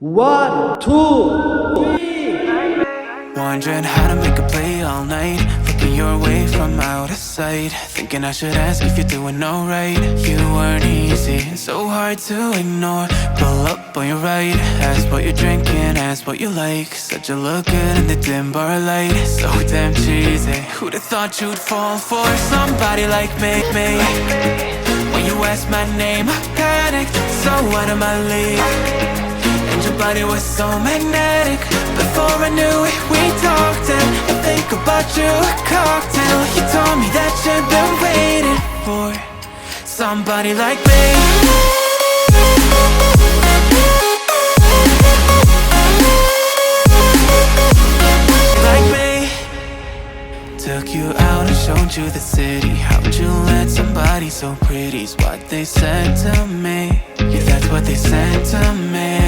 One, two, three. Wondering how to make a play all night. Looking your way from out of sight. Thinking I should ask if you're doing alright. You weren't easy, so hard to ignore. Pull up on your right. Ask what you're drinking, ask what you like. Said you look good in the dim bar light. So damn cheesy. Who'd have thought you'd fall for somebody like me? When you asked my name, I panicked. So out of my league. And your body was so magnetic. Before I knew it, we talked. And I think about you, a cocktail. You told me that you've been waiting for somebody like me. Like me. Took you out and showed you the city. How'd you let somebody so pretty's what they said to me? Yeah, that's what they said to me.